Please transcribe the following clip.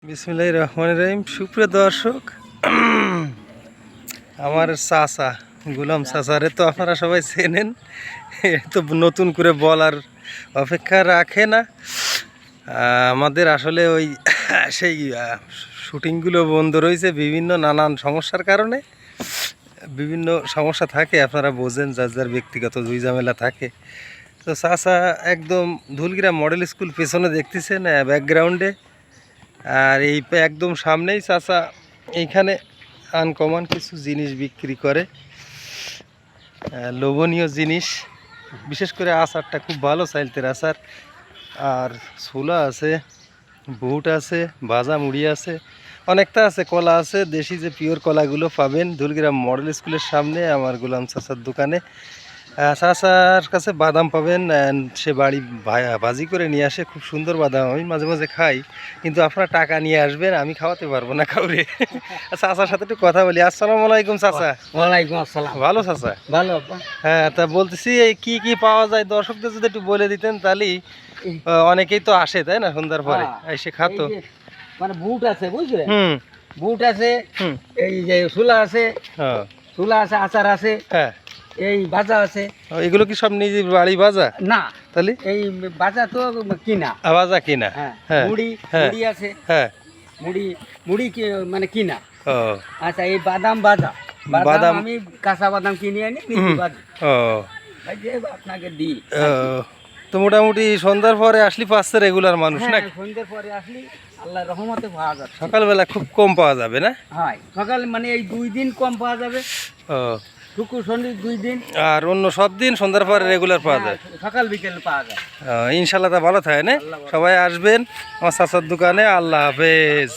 বিসমিল্লাহির রহমানির রহিম। সুপ্রিয় দর্শক, আমার চাচা গোলাম চাচারে তো আপনারা সবাই চেনেন, তো নতুন করে বলার অপেক্ষা রাখে না। আমাদের আসলে ওই সেই শুটিংগুলো বন্ধ রয়েছে বিভিন্ন নানান সমস্যার কারণে। বিভিন্ন সমস্যা থাকে, আপনারা বোঝেন, যার যার ব্যক্তিগত দুই ঝামেলা থাকে। তো চাচা একদম ধুলগিরা মডেল স্কুল পেছনে দেখতেছেন ব্যাকগ্রাউন্ডে, আর এই একদম সামনেই চাচা এইখানে আনকমন কিছু জিনিস বিক্রি করে, লোভনীয় জিনিস। বিশেষ করে আচারটা খুব ভালো, চাইলতের আচার, আর ছোলা আছে, বুট আছে, ভাজা মুড়ি আছে, অনেকটা আছে, কলা আছে, দেশি যে পিওর কলাগুলো পাবেন ধুলগিরা মডেল স্কুলের সামনে আমার গোলাম চাচার দোকানে। চাচার কাছে বাদাম পাবেন, সে বাড়ি ভাজি করে নিয়ে আসে, খুব সুন্দর বাদাম। আমি মাঝে মাঝে খাই, কিন্তু আপনারা টাকা নিয়ে আসবেন, আমি খাওয়াতে পারবো না কাউরে। চাচার সাথে একটু কথা বলি। আসসালামু আলাইকুম চাচা। ওয়ালাইকুম আসসালাম। ভালো চাচা? ভালো। হ্যাঁ, তা বলতেছি এই কি কি পাওয়া যায় দর্শকদের যদি একটু বলে দিতেন, তাহলেই অনেকেই তো আসে, তাই না, সন্ধ্যার পরে এসে খাতো। মানে বুট আছে, বুঝলেন? হুম। বুট আছে, হুম। এই যে ছোলা আছে, হ্যাঁ। ছোলা আছে, আচার আছে, হ্যাঁ। এই ভাজা আছে। এগুলো কি সব নিজের বাড়ি ভাজা? না, তাহলে এই ভাজা তো কিনা। ভাজা কিনা? হ্যাঁ। হ্যাঁ। মুড়ি, হ্যাঁ। মুড়ি আছে। হ্যাঁ। মুড়ি মানে কিনা। ও আচ্ছা, এই বাদাম ভাজা। বাদাম আমি কাঁচা বাদাম কিনে আনি, নিজে ভাজি। ও এই যে আপনাকে দিই। তো মোটামুটি সন্ধ্যার পরে আসলি পাচ্ছে রেগুলার মানুষ না? সন্ধ্যের পরে আসলি আল্লাহর রহমতে পাওয়া যাবে। সকালবেলা খুব কম পাওয়া যাবে না? হয়, সকাল মানে এই 2 দিন কম পাওয়া যাবে, ও শুক্র শনি 2 দিন, আর অন্য সব দিন সন্ধ্যার পরে রেগুলার পাওয়া যায়। সকাল বিকেল পাওয়া যায়। ইনশাল্লাহ, তা ভালো থাকে না? সবাই আসবেন আমার চাচার দোকানে। আল্লাহ হাফেজ।